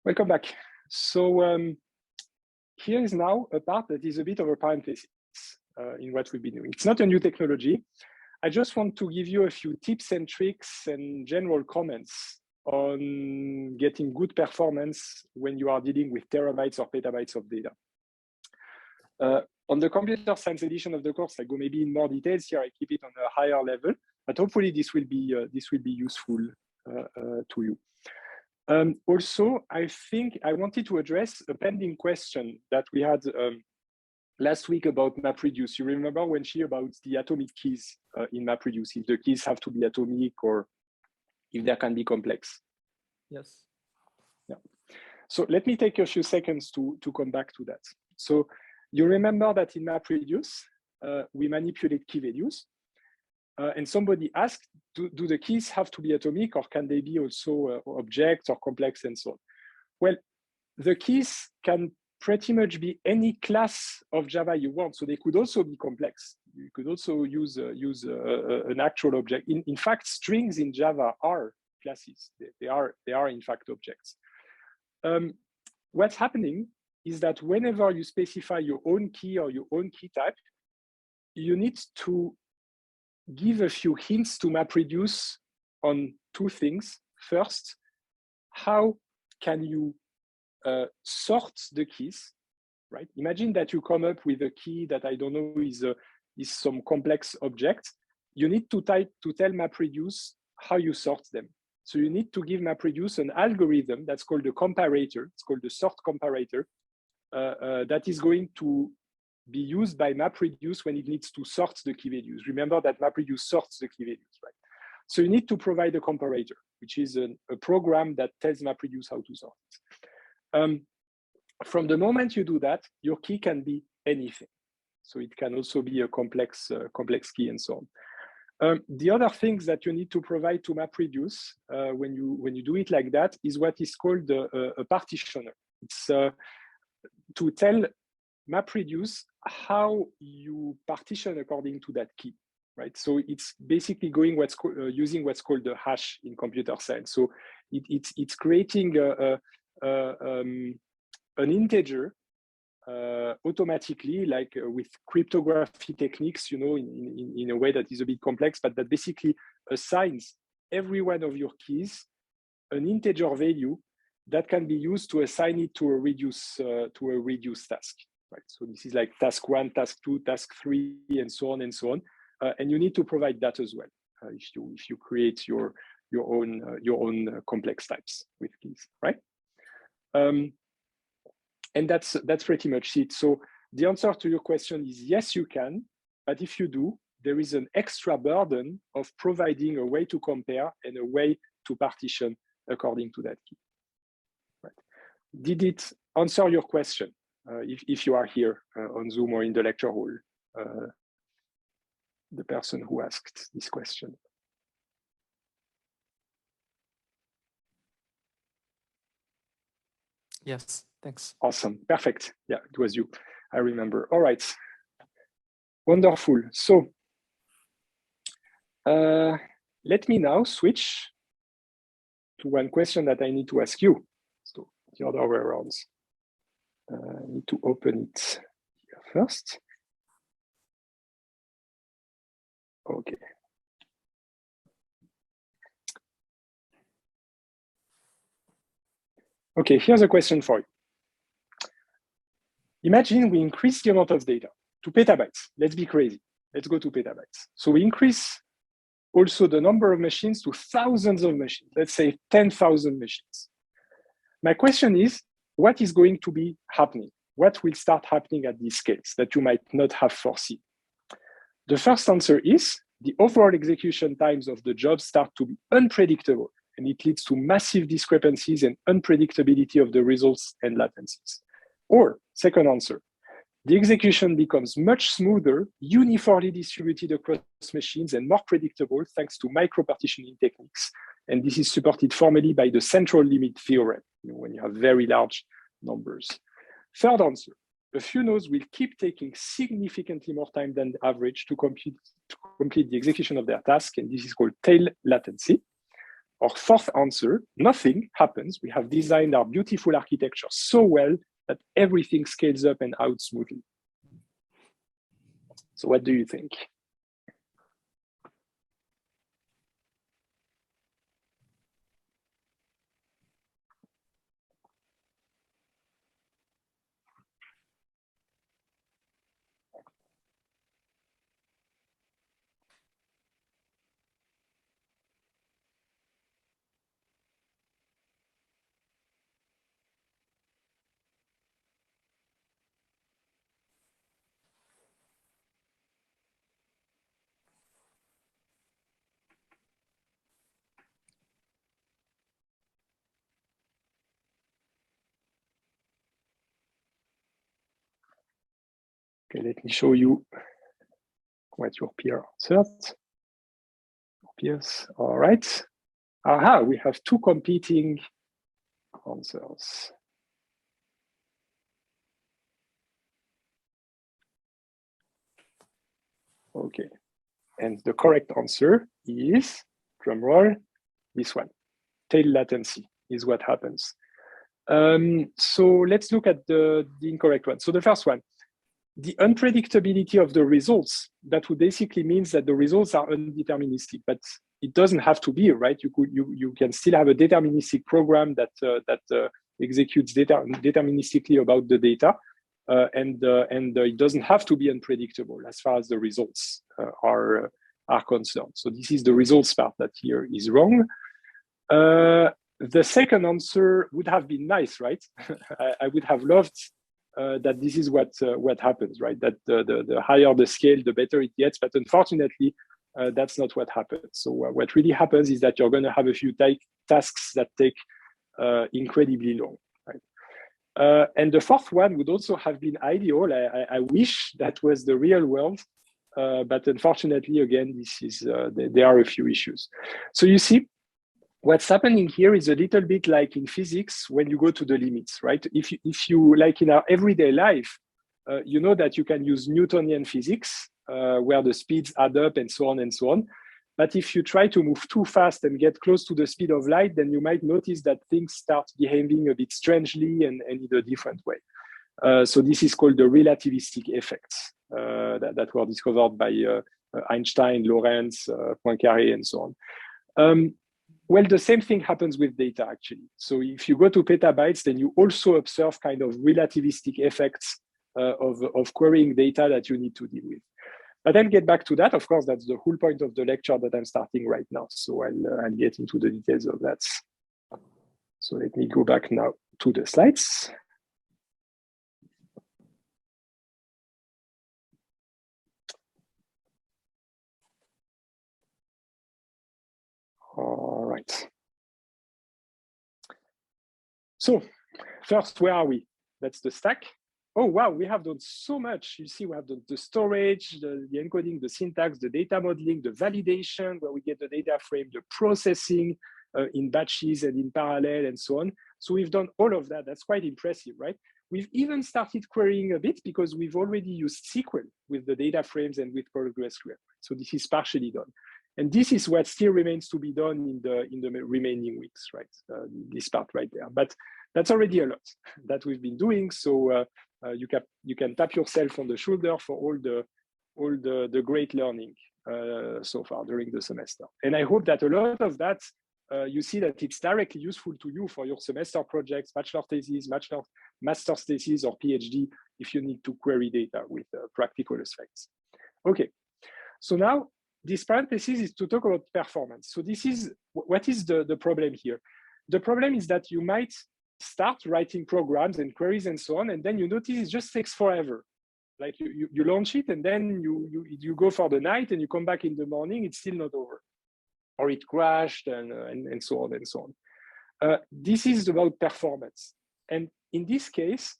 Welcome back. So here is now a part that is a bit of a parenthesis in what we've been doing. It's not a new technology. I just want to give you a few tips and tricks and general comments on getting good performance when you are dealing with terabytes or petabytes of data. On the computer science edition of the course, I go maybe in more details here. I keep it on a higher level, but hopefully this will be useful to you. Also, I think I wanted to address a pending question that we had last week about MapReduce. You remember when she about the atomic keys in MapReduce, if the keys have to be atomic or if they can be complex. Yes. Yeah. So let me take a few seconds to come back to that. So you remember that in MapReduce, we manipulate key values. And somebody asked, do the keys have to be atomic or can they be also objects or complex and so on? Well, the keys can pretty much be any class of Java you want. So they could also be complex. You could also use an actual object. In fact, strings in Java are classes. They are in fact objects. What's happening is that whenever you specify your own key or your own key type, you need to give a few hints to MapReduce on two things. First, how can you sort the keys, right? Imagine that you come up with a key that I don't know is some complex object. You need to tell MapReduce how you sort them. So you need to give MapReduce an algorithm that's called a comparator. It's called the sort comparator that is going to be used by MapReduce when it needs to sort the key values. Remember that MapReduce sorts the key values, right? So you need to provide a comparator, which is a program that tells MapReduce how to sort it. From the moment you do that, your key can be anything. So it can also be a complex key and so on. The other things that you need to provide to MapReduce when you do it like that is what is called a partitioner. It's to tell MapReduce how you partition according to that key, right? So it's basically going using what's called the hash in computer science. So it's creating an integer automatically, like with cryptography techniques, you know, in a way that is a bit complex, but that basically assigns every one of your keys an integer value that can be used to assign it to a reduce task. Right, so this is like task 1, task 2, task 3, and so on and so on. And you need to provide that as well if you create your own complex types with keys, right? And that's pretty much it. So the answer to your question is yes, you can, but if you do, there is an extra burden of providing a way to compare and a way to partition according to that key. Right? Did it answer your question? If you are here on Zoom or in the lecture hall, the person who asked this question. Yes, thanks. Awesome, perfect. Yeah, it was you, I remember. All right, wonderful. So let me now switch to one question that I need to ask you. So the other way around. I need to open it here first. Okay. Okay, here's a question for you. Imagine we increase the amount of data to petabytes. Let's be crazy. Let's go to petabytes. So we increase also the number of machines to thousands of machines. Let's say 10,000 machines. My question is, what is going to be happening? What will start happening at these scales that you might not have foreseen? The first answer is the overall execution times of the job start to be unpredictable, and it leads to massive discrepancies and unpredictability of the results and latencies. Or second answer, the execution becomes much smoother, uniformly distributed across machines and more predictable thanks to micro-partitioning techniques. And this is supported formally by the central limit theorem, you know, when you have very large numbers. Third answer, a few nodes will keep taking significantly more time than the average to complete the execution of their task, and this is called tail latency. Our fourth answer, nothing happens. We have designed our beautiful architecture so well that everything scales up and out smoothly. So what do you think? Okay, let me show you what your peer answered. Peers, all right. Aha, we have two competing answers. Okay, and the correct answer is, drum roll, this one. Tail latency is what happens. So let's look at the incorrect one. So the first one, the unpredictability of the results, that would basically means that the results are undeterministic, but it doesn't have to be, right? You can still have a deterministic program that executes data deterministically about the data, and it doesn't have to be unpredictable as far as the results are concerned. So this is the results part that here is wrong. The second answer would have been nice, right? I would have loved that this is what happens, right? That the higher the scale, the better it gets. But unfortunately, that's not what happens. So what really happens is that you're going to have a few tasks that take incredibly long, right? And the fourth one would also have been ideal. I wish that was the real world. But unfortunately, again, this is there are a few issues. So you see, what's happening here is a little bit like in physics when you go to the limits, right? If you like in our everyday life, you know that you can use Newtonian physics where the speeds add up and so on and so on. But if you try to move too fast and get close to the speed of light, then you might notice that things start behaving a bit strangely and in a different way. So this is called the relativistic effects that were discovered by Einstein, Lorentz, Poincaré, and so on. Well, the same thing happens with data, actually. So if you go to petabytes, then you also observe kind of relativistic effects of querying data that you need to deal with. But then get back to that. Of course, that's the whole point of the lecture that I'm starting right now. So I'll get into the details of that. So let me go back now to the slides. All right. So first, where are we? That's the stack. Oh, wow, we have done so much. You see, we have done the storage, the encoding, the syntax, the data modeling, the validation, where we get the data frame, the processing in batches and in parallel and so on. So we've done all of that. That's quite impressive, right? We've even started querying a bit because we've already used SQL with the data frames and with PostgreSQL. So this is partially done. And this is what still remains to be done in the remaining weeks, right? This part right there. But that's already a lot that we've been doing. So you can tap yourself on the shoulder for all the great learning so far during the semester. And I hope that a lot of that you see that it's directly useful to you for your semester projects, bachelor thesis, master's thesis, or PhD if you need to query data with practical aspects. Okay, so now this parenthesis is to talk about performance. So this is what is the problem here. The problem is that you might start writing programs and queries and so on, and then you notice it just takes forever. Like you launch it and then you go for the night and you come back in the morning, it's still not over, or it crashed and so on and so on. This is about performance, and in this case,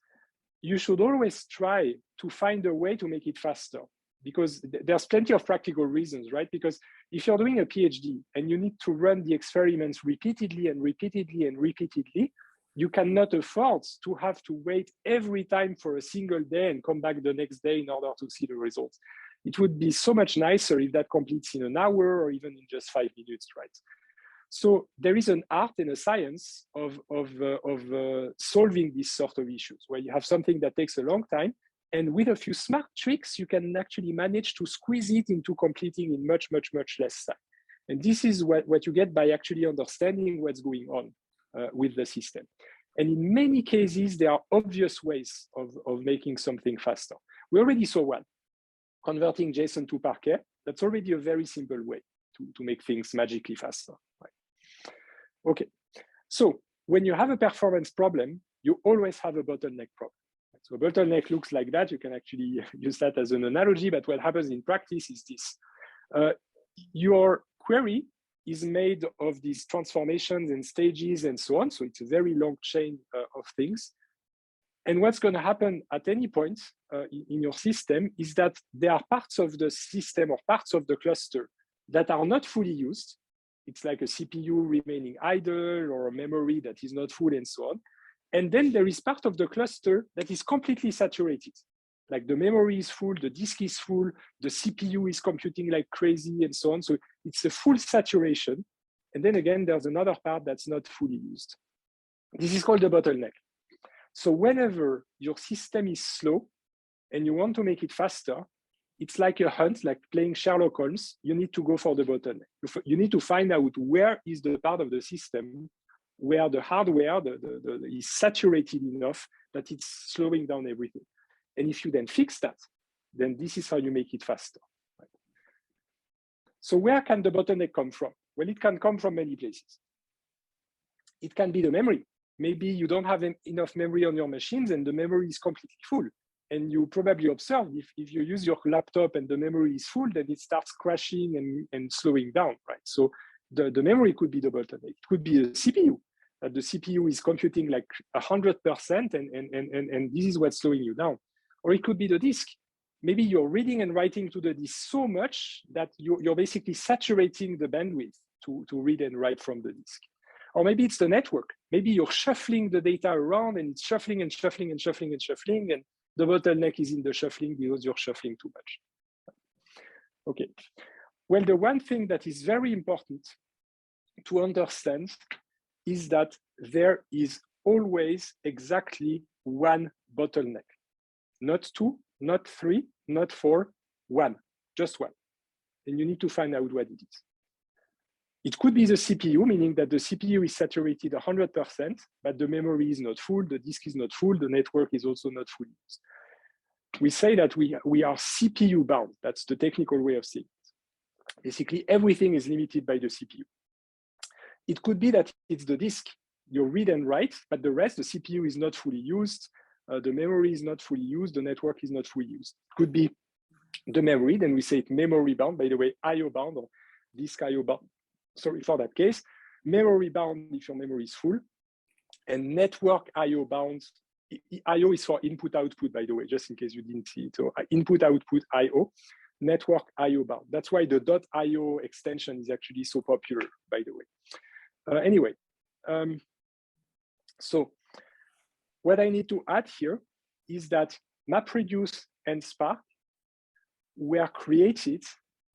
you should always try to find a way to make it faster, because there's plenty of practical reasons, right? Because if you're doing a PhD and you need to run the experiments repeatedly and repeatedly and repeatedly, you cannot afford to have to wait every time for a single day and come back the next day in order to see the results. It would be so much nicer if that completes in an hour or even in just 5 minutes, right? So there is an art and a science of solving these sort of issues, where you have something that takes a long time, and with a few smart tricks, you can actually manage to squeeze it into completing in much, much, much less time. And this is what you get by actually understanding what's going on with the system. And in many cases, there are obvious ways of making something faster. We already saw one, converting JSON to Parquet. That's already a very simple way to make things magically faster. Right? Okay, so when you have a performance problem, you always have a bottleneck problem. So a bottleneck looks like that. You can actually use that as an analogy, but what happens in practice is this. Your query is made of these transformations and stages and so on. So it's a very long chain of things. And what's going to happen at any point in your system is that there are parts of the system or parts of the cluster that are not fully used. It's like a CPU remaining idle or a memory that is not full and so on. And then there is part of the cluster that is completely saturated. Like the memory is full, the disk is full, the CPU is computing like crazy and so on. So it's a full saturation. And then again, there's another part that's not fully used. This is called the bottleneck. So whenever your system is slow and you want to make it faster, it's like a hunt, like playing Sherlock Holmes. You need to go for the bottleneck. You need to find out where is the part of the system where the hardware is saturated enough that it's slowing down everything. And if you then fix that, then this is how you make it faster. Right? So where can the bottleneck come from? Well, it can come from many places. It can be the memory. Maybe you don't have enough memory on your machines and the memory is completely full. And you probably observe if you use your laptop and the memory is full, then it starts crashing and slowing down, right? So the memory could be the bottleneck. It could be a CPU. The CPU is computing like 100% and this is what's slowing you down. Or it could be the disk. Maybe you're reading and writing to the disk so much that you're basically saturating the bandwidth to read and write from the disk. Or maybe it's the network. Maybe you're shuffling the data around and it's shuffling and shuffling and shuffling and shuffling, and the bottleneck is in the shuffling because you're shuffling too much. Okay. Well, the one thing that is very important to understand is that there is always exactly one bottleneck. Not two, not three, not four, one, just one. And you need to find out what it is. It could be the CPU, meaning that the CPU is saturated 100%, but the memory is not full, the disk is not full, the network is also not fully used. We say that we are CPU bound. That's the technical way of saying it. Basically, everything is limited by the CPU. It could be that it's the disk. You read and write, but the rest, the CPU is not fully used, the memory is not fully used, the network is not fully used. It could be the memory, then we say it memory bound, by the way, IO bound or disk IO bound. Sorry for that case. Memory bound if your memory is full, and network IO bound. IO is for input output, by the way, just in case you didn't see it. So input output IO, network IO bound. That's why the .io extension is actually so popular, by the way. Anyway, so what I need to add here is that MapReduce and Spark were created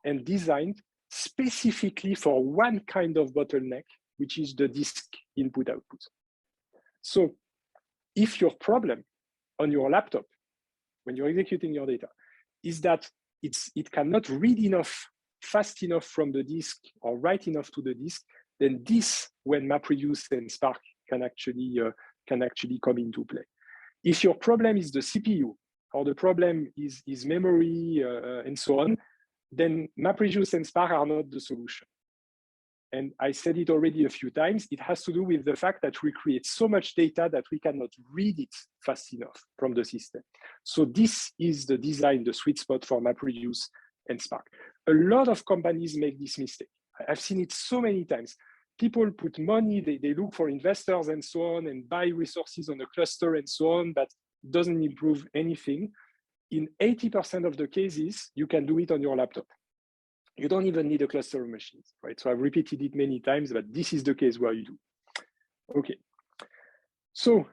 and designed specifically for one kind of bottleneck, which is the disk input output. So if your problem on your laptop, when you're executing your data, is that it cannot read enough, fast enough from the disk or write enough to the disk, then this, when MapReduce and Spark can actually come into play. If your problem is the CPU or the problem is memory and so on, then MapReduce and Spark are not the solution. And I said it already a few times, it has to do with the fact that we create so much data that we cannot read it fast enough from the system. So this is the design, the sweet spot for MapReduce and Spark. A lot of companies make this mistake. I've seen it so many times. People put money, they look for investors and so on and buy resources on a cluster and so on, but it doesn't improve anything. In 80% of the cases, you can do it on your laptop. You don't even need a cluster of machines, right? So I've repeated it many times, but this is the case where you do. Okay. So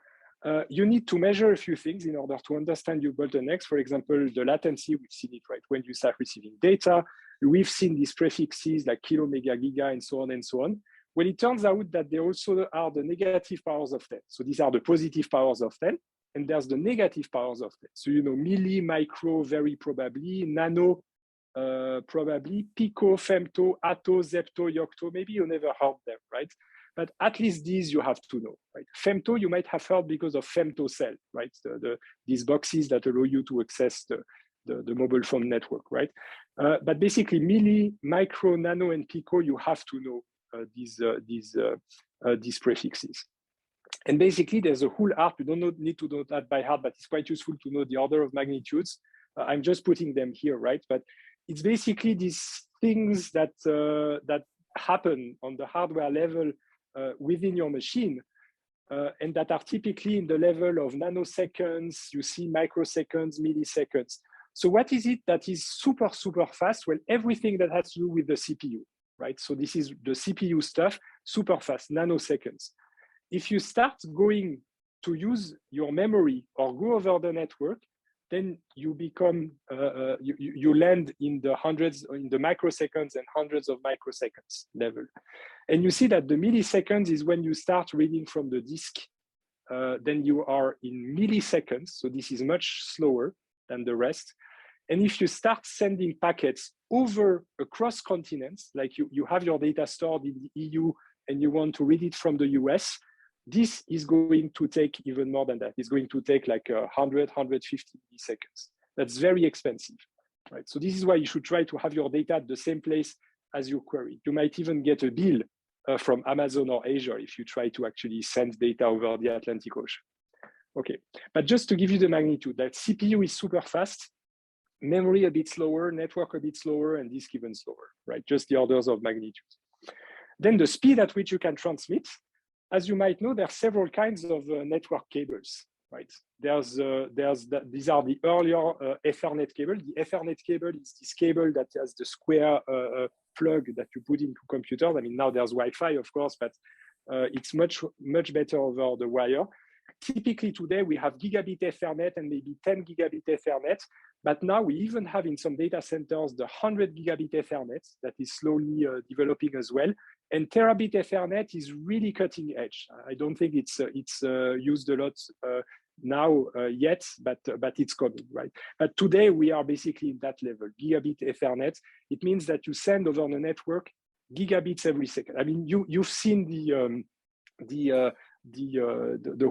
you need to measure a few things in order to understand your bottlenecks. For example, the latency, we've seen it, right? When you start receiving data, we've seen these prefixes like kilo, mega, giga, and so on and so on. Well, it turns out that there also are the negative powers of 10. So these are the positive powers of 10, and there's the negative powers of 10. So, milli, micro, very probably, nano, probably, pico, femto, atto, zepto, yocto. Maybe you never heard them, right? But at least these you have to know, right? Femto, you might have heard because of femtocell, right? These boxes that allow you to access the mobile phone network, right? But basically, milli, micro, nano, and pico, you have to know these prefixes. And basically, there's a whole art. You don't need to know that by heart, but it's quite useful to know the order of magnitudes. I'm just putting them here, right? But it's basically these things that happen on the hardware level within your machine, and that are typically in the level of nanoseconds. You see microseconds, milliseconds. So what is it that is super, super fast? Well, everything that has to do with the CPU, right? So this is the CPU stuff, super fast, nanoseconds. If you start going to use your memory or go over the network, then you become, you land in the hundreds, in the microseconds and hundreds of microseconds level. And you see that the milliseconds is when you start reading from the disk, then you are in milliseconds. So this is much slower than the rest. And if you start sending packets across continents, like you have your data stored in the EU and you want to read it from the US, this is going to take even more than that. It's going to take like 100, 150 milliseconds. That's very expensive, right? So this is why you should try to have your data at the same place as your query. You might even get a bill from Amazon or Azure if you try to actually send data over the Atlantic Ocean. Okay, but just to give you the magnitude, that CPU is super fast, memory a bit slower, network a bit slower, and disk even slower, right? Just the orders of magnitude. Then the speed at which you can transmit. As you might know, there are several kinds of network cables, right? These are the earlier Ethernet cable. The Ethernet cable is this cable that has the square plug that you put into computers. I mean, now there's Wi-Fi, of course, but it's much better over the wire. Typically today we have gigabit Ethernet and maybe 10 gigabit Ethernet, but now we even have in some data centers the 100 gigabit Ethernet that is slowly developing as well. And terabit Ethernet is really cutting edge. I don't think it's used a lot now yet, but it's coming, right? But today we are basically in that level, gigabit Ethernet. It means that you send over the network gigabits every second. I mean, you've seen the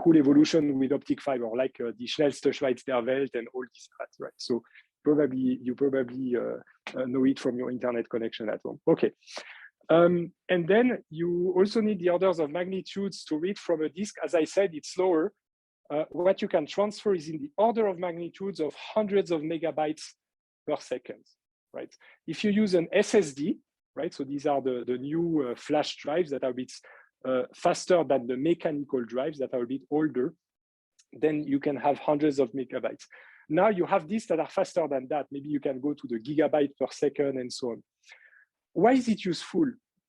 whole evolution with optic fiber, like the schnellste Schweizer Welt and all this, right? So you probably know it from your internet connection at home. Okay. And then you also need the orders of magnitudes to read from a disk. As I said, it's slower. What you can transfer is in the order of magnitudes of hundreds of megabytes per second, right? If you use an SSD, right? So these are the new flash drives that are a bit faster than the mechanical drives that are a bit older, then you can have hundreds of megabytes. Now you have these that are faster than that. Maybe you can go to the gigabyte per second and so on. Why is it useful?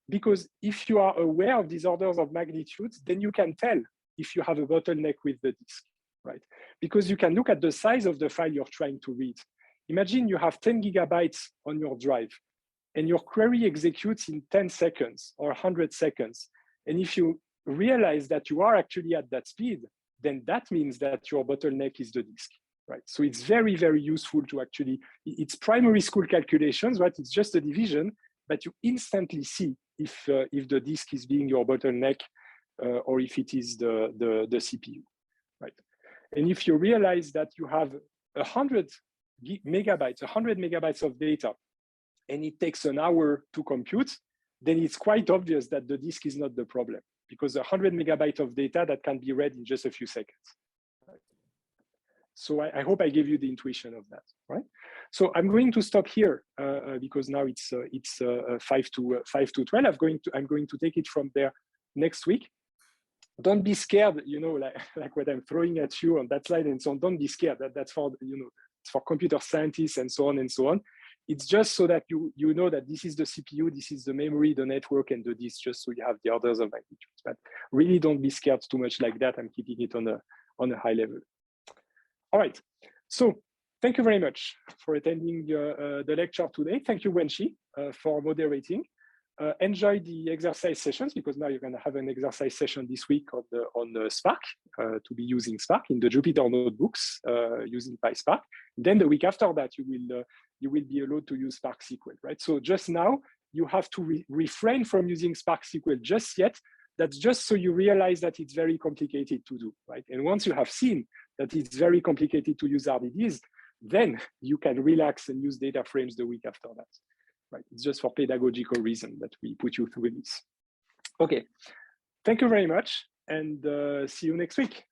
Because if you are aware of these orders of magnitudes, then you can tell if you have a bottleneck with the disk, right? Because you can look at the size of the file you're trying to read. Imagine you have 10 gigabytes on your drive and your query executes in 10 seconds or 100 seconds. And if you realize that you are actually at that speed, then that means that your bottleneck is the disk, right? So it's very, very useful to actually, it's primary school calculations, right? It's just a division, but you instantly see if the disk is being your bottleneck or if it is the CPU, right? And if you realize that you have 100 megabytes of data, and it takes an hour to compute, then it's quite obvious that the disk is not the problem, because 100 megabytes of data that can be read in just a few seconds. So I hope I gave you the intuition of that, right? So I'm going to stop here because now it's 5 to 12. I'm going to take it from there next week. Don't be scared, you know, like what I'm throwing at you on that slide and so on. Don't be scared. That's for, you know, it's for computer scientists and so on and so on. It's just so that you know that this is the CPU, this is the memory, the network, and the disk, just so you have the orders of magnitude. But really don't be scared too much like that. I'm keeping it on a high level. All right. So thank you very much for attending the lecture today. Thank you, Wenxi, for moderating. enjoy the exercise sessions, because now you're going to have an exercise session this week on Spark, to be using Spark in the Jupyter notebooks using PySpark. Then the week after that, you will be allowed to use Spark SQL, right? So just now, you have to refrain from using Spark SQL just yet. That's just so you realize that it's very complicated to do, right? And once you have seen that it's very complicated to use RDDs, then you can relax and use data frames the week after that, right? It's just for pedagogical reason that we put you through this. Okay, thank you very much, and see you next week.